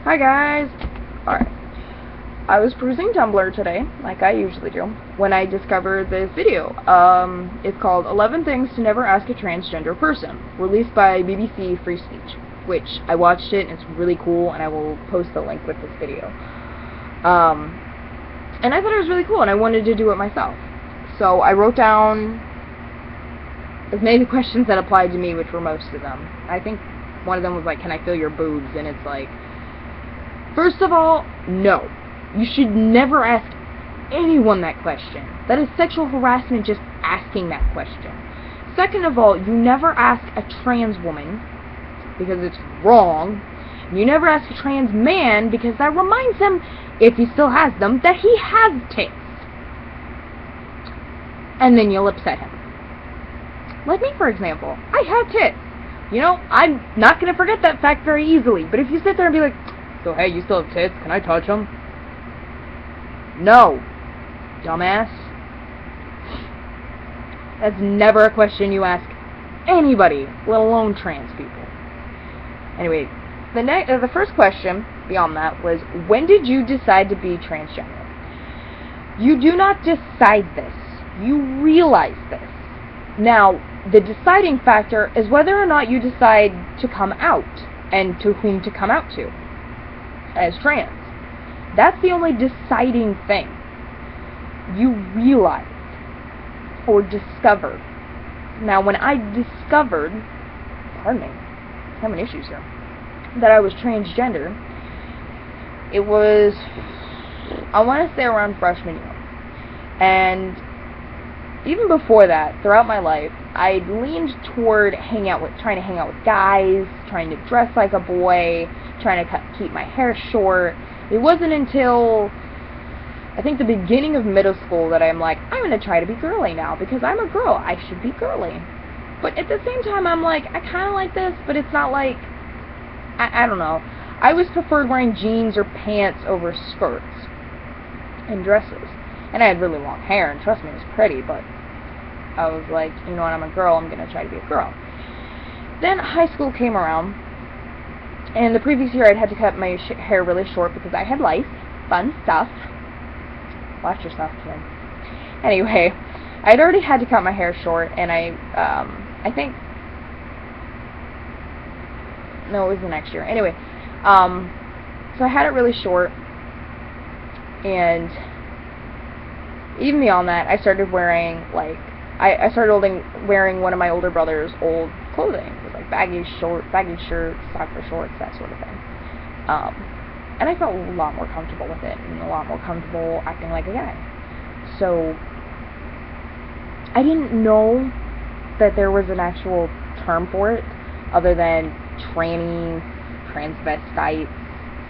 Hi guys! Alright. I was perusing Tumblr today, like I usually do, when I discovered this video. It's called 11 Things to Never Ask a Transgender Person, released by BBC Free Speech, which I watched it and it's really cool, and I will post the link with this video. And I thought it was really cool and I wanted to do it myself. So I wrote down as many questions that applied to me, which were most of them. I think one of them was like, can I feel your boobs? And it's like, first of all, no. You should never ask anyone that question. That is sexual harassment just asking that question. Second of all, you never ask a trans woman because it's wrong. You never ask a trans man because that reminds him, if he still has them, that he has tits. And then you'll upset him. Like me, for example. I have tits. You know, I'm not going to forget that fact very easily. But if you sit there and be like, so hey, you still have tits, can I touch them? No, dumbass. That's never a question you ask anybody, let alone trans people. Anyway, the first question beyond that was, when did you decide to be transgender? You do not decide this. You realize this. Now, the deciding factor is whether or not you decide to come out, and to whom to come out to, as trans. That's the only deciding thing. You realize, or discover. Now, when I discovered, pardon me, I'm having issues here, that I was transgender, it was, I want to say around freshman year. And even before that, throughout my life, I leaned toward trying to hang out with guys, trying to dress like a boy, trying to keep my hair short. It wasn't until, I think, the beginning of middle school that I'm like, I'm going to try to be girly now, because I'm a girl, I should be girly. But at the same time, I'm like, I kind of like this, but it's not like, I don't know. I always preferred wearing jeans or pants over skirts and dresses. And I had really long hair, and trust me, it was pretty, but I was like, you know what, I'm a girl, I'm going to try to be a girl. Then high school came around, and the previous year I'd had to cut my hair really short because I had lice. Fun stuff. Watch yourself, kid. Anyway, I'd already had to cut my hair short, and I think, no, it was the next year. Anyway, so I had it really short, and even beyond that, I started wearing, like, I started wearing one of my older brother's old clothing. It was like baggy shirts, soccer shorts, that sort of thing. And I felt a lot more comfortable with it, and a lot more comfortable acting like a guy. So, I didn't know that there was an actual term for it, other than trannies, transvestites,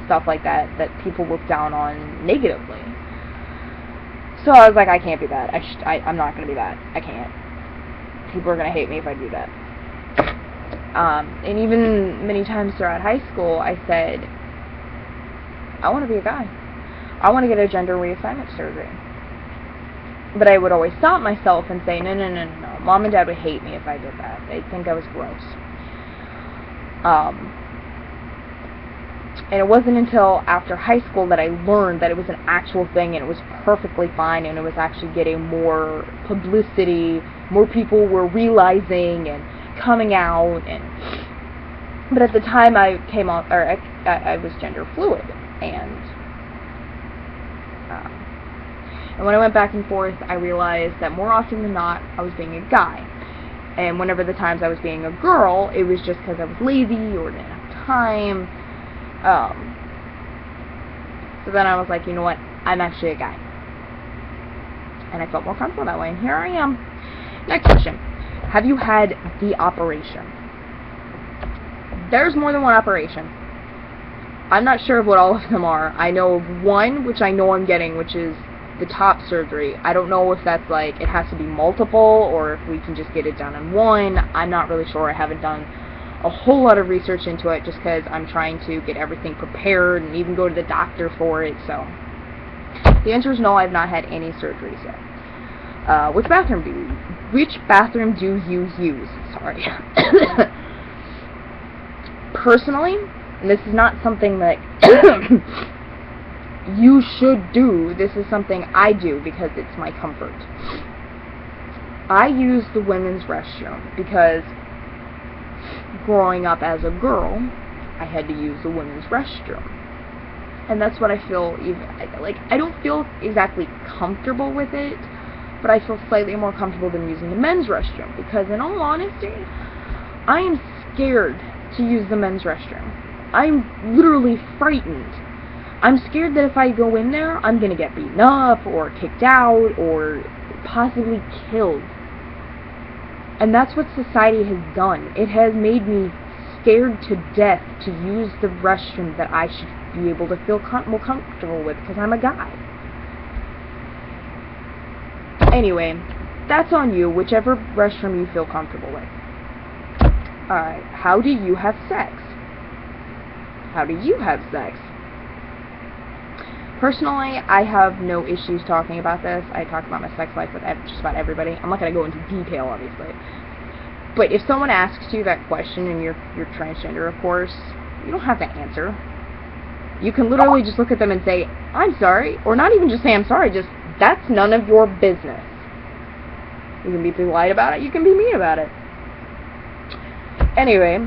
stuff like that people look down on negatively. So I was like, I can't be that. I'm not going to be that. I can't. People are going to hate me if I do that. And even many times throughout high school, I said, I want to be a guy. I want to get a gender reassignment surgery. But I would always stop myself and say, no. Mom and Dad would hate me if I did that. They'd think I was gross. And it wasn't until after high school that I learned that it was an actual thing, and it was perfectly fine, and it was actually getting more publicity, more people were realizing and coming out. But at the time I came off, or I was gender fluid, and when I went back and forth, I realized that more often than not, I was being a guy. And whenever the times I was being a girl, it was just because I was lazy or didn't have time. So then I was like, you know what, I'm actually a guy. And I felt more comfortable that way, and here I am. Next question. Have you had the operation? There's more than one operation. I'm not sure of what all of them are. I know of one, which I know I'm getting, which is the top surgery. I don't know if that's like, it has to be multiple, or if we can just get it done in one. I'm not really sure. I haven't done a whole lot of research into it, just because I'm trying to get everything prepared and even go to the doctor for it. So the answer is no, I've not had any surgeries yet. Which bathroom do you use? Sorry. Personally, And this is not something that you should do. This is something I do because it's my comfort. I use the women's restroom because growing up as a girl, I had to use the women's restroom. And that's what I feel, I don't feel exactly comfortable with it, but I feel slightly more comfortable than using the men's restroom, because in all honesty, I am scared to use the men's restroom. I'm literally frightened. I'm scared that if I go in there, I'm going to get beaten up, or kicked out, or possibly killed. And that's what society has done. It has made me scared to death to use the restroom that I should be able to feel more comfortable with, because I'm a guy. Anyway, that's on you, whichever restroom you feel comfortable with. Alright, how do you have sex? How do you have sex? Personally, I have no issues talking about this. I talk about my sex life with just about everybody. I'm not going to go into detail, obviously. But if someone asks you that question and you're transgender, of course, you don't have to answer. You can literally just look at them and say, I'm sorry, or not even just say I'm sorry, just, that's none of your business. You can be polite about it, you can be mean about it. Anyway,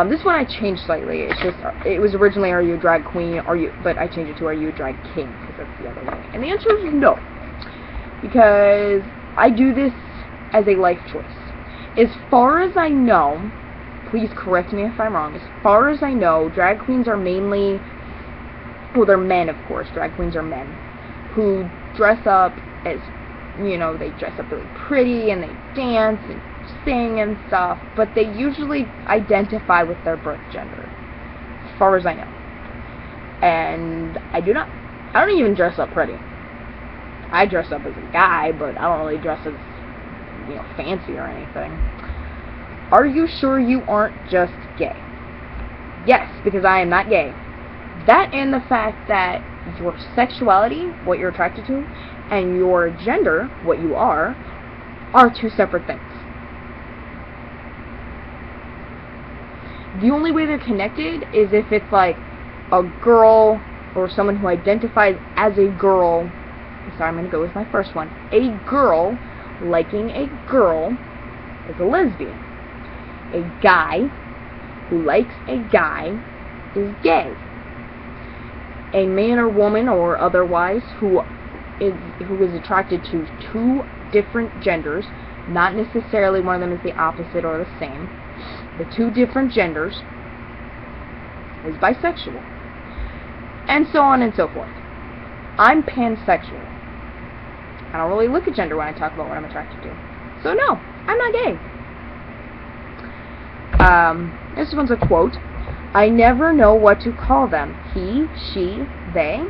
this one I changed slightly. It's just, it was originally, are you a drag queen, but I changed it to, are you a drag king, because that's the other way. And the answer is no. Because I do this as a life choice. As far as I know, please correct me if I'm wrong, as far as I know, drag queens are mainly, well, they're men, of course, drag queens are men, who dress up as, you know, they dress up really pretty, and they dance, and sing, and stuff, but they usually identify with their birth gender, as far as I know. And I don't even dress up pretty. I dress up as a guy, but I don't really dress as, you know, fancy or anything. Are you sure you aren't just gay? Yes, because I am not gay. That and the fact that your sexuality, what you're attracted to, and your gender, what you are two separate things. The only way they're connected is if it's like a girl or someone who identifies as a girl. Sorry, I'm going to go with my first one. A girl liking a girl is a lesbian. A guy who likes a guy is gay. A man or woman or otherwise who is attracted to two different genders, not necessarily one of them is the opposite or the same, the two different genders, is bisexual. And so on and so forth. I'm pansexual. I don't really look at gender when I talk about what I'm attracted to. So no, I'm not gay. This one's a quote. I never know what to call them. He, she, they.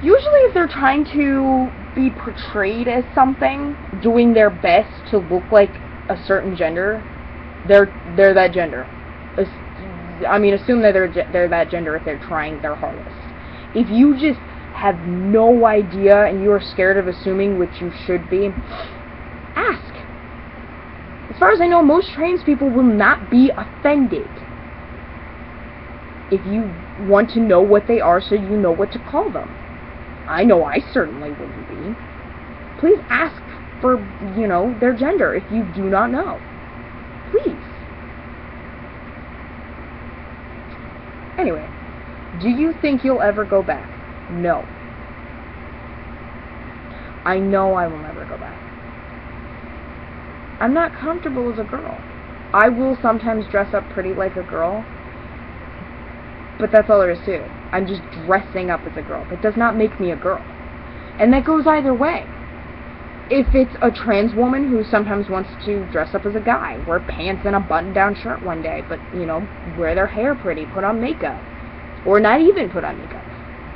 Usually if they're trying to be portrayed as something, doing their best to look like a certain gender, they're that gender. I mean, assume that they're that gender if they're trying their hardest. If you just have no idea and you are scared of assuming which you should be, ask. As far as I know, most trans people will not be offended if you want to know what they are so you know what to call them. I know I certainly wouldn't be. Please ask for, you know, their gender if you do not know. Please. Anyway, do you think you'll ever go back? No. I know I will never go back. I'm not comfortable as a girl. I will sometimes dress up pretty like a girl, but that's all there is to it. I'm just dressing up as a girl. That does not make me a girl. And that goes either way. If it's a trans woman who sometimes wants to dress up as a guy, wear pants and a button-down shirt one day, but, you know, wear their hair pretty, put on makeup, or not even put on makeup.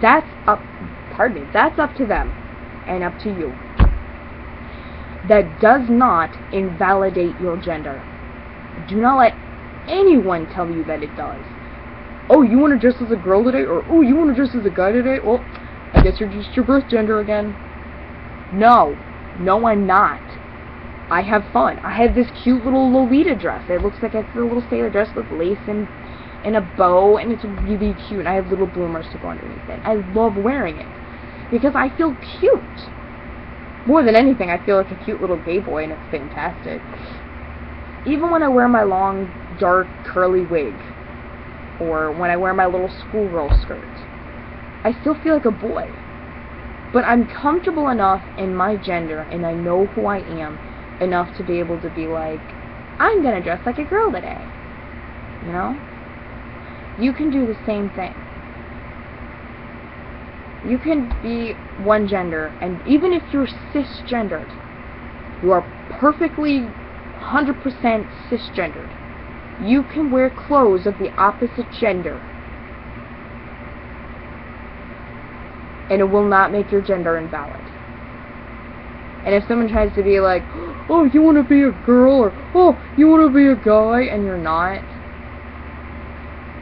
That's up to them, and up to you. That does not invalidate your gender. Do not let anyone tell you that it does. Oh, you want to dress as a girl today? Or, oh, you want to dress as a guy today? Well, I guess you're just your birth gender again. No. No, I'm not. I have fun. I have this cute little Lolita dress. It looks like it's a little sailor dress with lace and a bow, and it's really cute. And I have little bloomers to go underneath it. I love wearing it because I feel cute. More than anything, I feel like a cute little gay boy, and it's fantastic. Even when I wear my long, dark, curly wig, or when I wear my little schoolgirl skirt, I still feel like a boy. But I'm comfortable enough in my gender, and I know who I am enough to be able to be like, I'm gonna dress like a girl today. You know? You can do the same thing. You can be one gender, and even if you're cisgendered, you are perfectly 100% cisgendered. You can wear clothes of the opposite gender, and it will not make your gender invalid. And if someone tries to be like, oh, you want to be a girl, or oh, you want to be a guy, and you're not,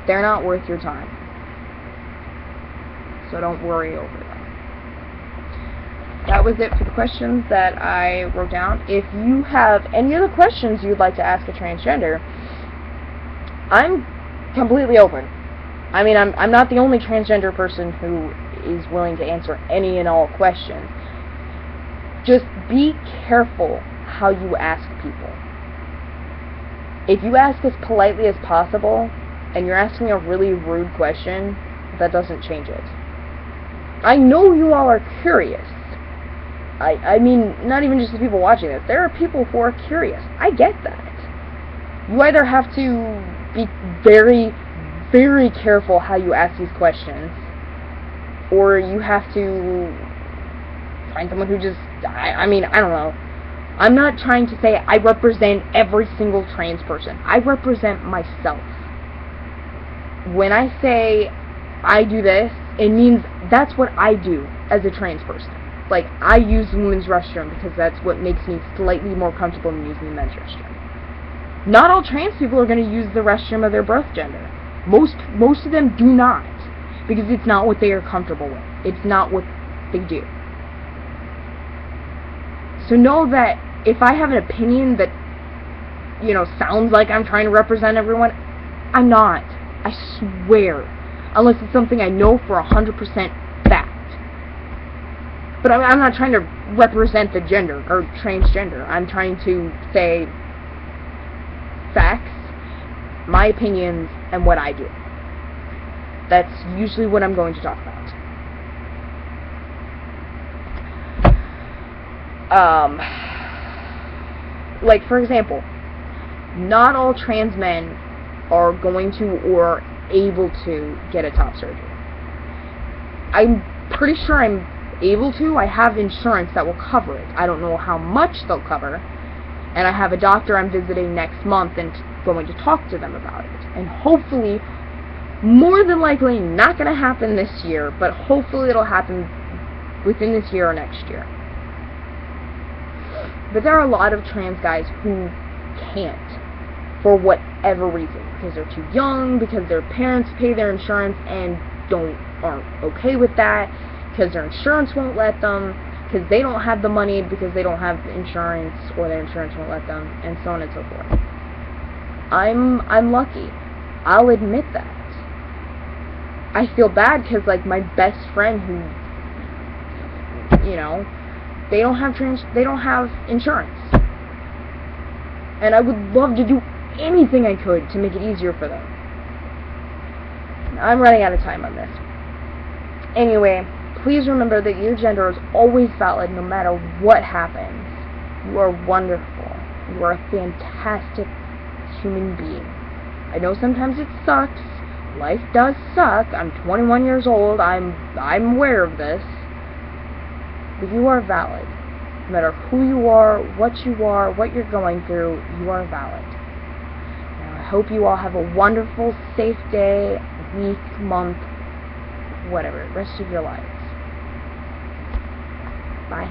they're not worth your time. So don't worry over them. That was it for the questions that I wrote down. If you have any other questions you'd like to ask a transgender, I'm completely open. I mean, I'm not the only transgender person who is willing to answer any and all questions. Just be careful how you ask people. If you ask as politely as possible, and you're asking a really rude question, that doesn't change it. I know you all are curious. I mean, not even just the people watching this. There are people who are curious. I get that. You either have to be very, very careful how you ask these questions, or you have to find someone who just, I mean, I don't know. I'm not trying to say I represent every single trans person. I represent myself. When I say I do this, it means that's what I do as a trans person. Like, I use the women's restroom because that's what makes me slightly more comfortable than using the men's restroom. Not all trans people are going to use the restroom of their birth gender. Most of them do not, because it's not what they are comfortable with. It's not what they do. So know that if I have an opinion that, you know, sounds like I'm trying to represent everyone, I'm not. I swear. Unless it's something I know for 100% fact. But I'm not trying to represent the gender, or transgender. I'm trying to say facts, my opinions, and what I do. That's usually what I'm going to talk about. Like, for example, not all trans men are going to or able to get a top surgery. I'm pretty sure I'm able to. I have insurance that will cover it. I don't know how much they'll cover, and I have a doctor I'm visiting next month and going to talk to them about it. And hopefully, more than likely, not going to happen this year, but hopefully it'll happen within this year or next year. But there are a lot of trans guys who can't, for whatever reason, because they're too young, because their parents pay their insurance and aren't okay with that, because their insurance won't let them, because they don't have the money because they don't have insurance, or their insurance won't let them, and so on and so forth. I'm lucky. I'll admit that. I feel bad because, like, my best friend who, you know, they don't have insurance. And I would love to do anything I could to make it easier for them. I'm running out of time on this. Anyway, please remember that your gender is always valid no matter what happens. You are wonderful. You are a fantastic human being. I know sometimes it sucks. Life does suck. I'm 21 years old. I'm aware of this. But you are valid. No matter who you are, what you're going through, you are valid. Now, I hope you all have a wonderful, safe day, week, month, whatever, rest of your lives. Bye.